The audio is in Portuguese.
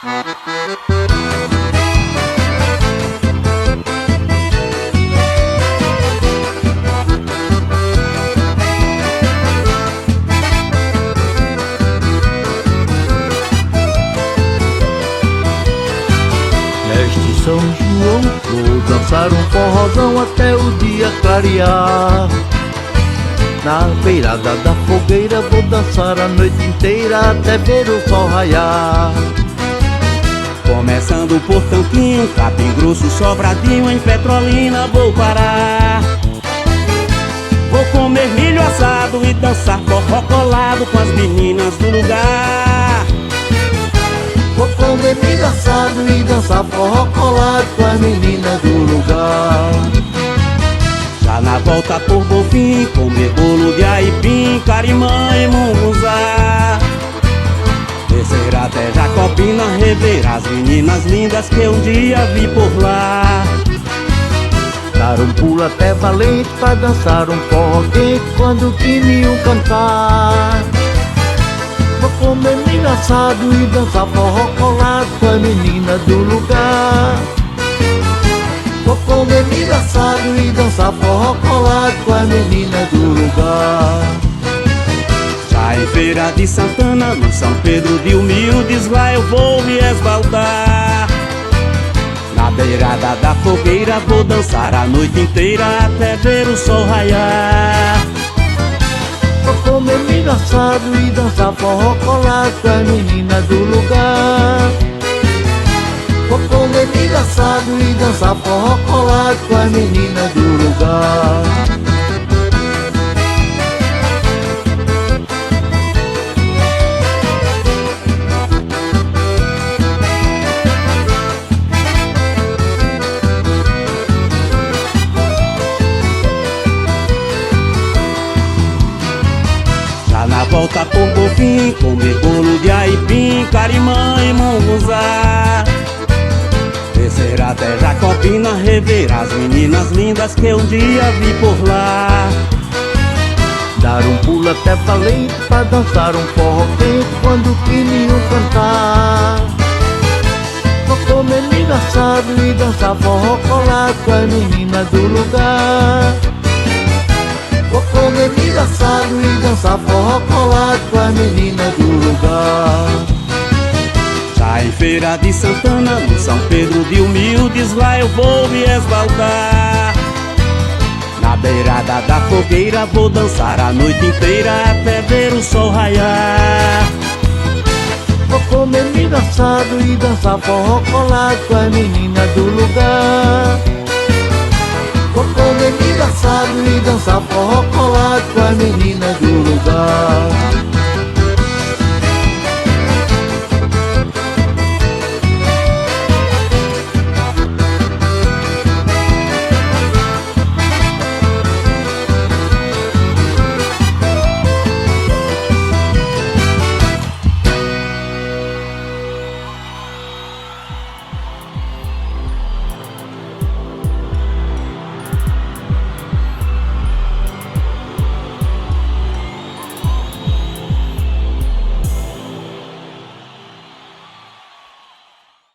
Neste São João vou dançar um forrozão até o dia clarear. Na beirada da fogueira vou dançar a noite inteira até ver o sol raiar. Começando por Tanquinho, Capim Grosso, Sobradinho, em Petrolina vou parar. Vou comer milho assado e dançar forró colado com as meninas do lugar. Vou comer milho assado e dançar forró colado com as meninas do lugar. Já na volta por Bonfim, comer bolo de aipim, carimã e munguzá. Descer até Jacobina, rever as meninas lindas que um dia vi por lá. Dar um pulo até Valente pra dançar um forró quente quando o quininho cantar. Vou comer milho assado e dançar forró colado com as meninas do lugar. Vou comer milho assado e dançar forró colado com as meninas do lugar. Já em Feira de Santana, no São Pedro de Humildes, lá eu vou me esbaldar. Na beirada da fogueira vou dançar a noite inteira até ver o sol raiar. Vou comer milho assado e dançar forró colado com as meninas do lugar. Vou comer milho assado e dançar forró colado com as meninas do lugar. Já na volta por Bonfim, comer bolo de aipim, carimã e munguzá. Descer até Jacobina, rever as meninas lindas que um dia vi por lá. Dar um pulo até Valente pra dançar um forró quente quando o quininho cantar. Vou comer milho assado e dançar forró colado com as meninas do lugar. Vou comer milho assado e dançar forró colado com as meninas do lugar. Já em Feira de Santana, no São Pedro de Humildes, lá eu vou me esbaldar. Na beirada da fogueira vou dançar a noite inteira até ver o sol raiar. Vou comer milho assado e dançar forró colado com as meninas do lugar. Vou comer milho assado e dançar forró colado com as meninas do lugar.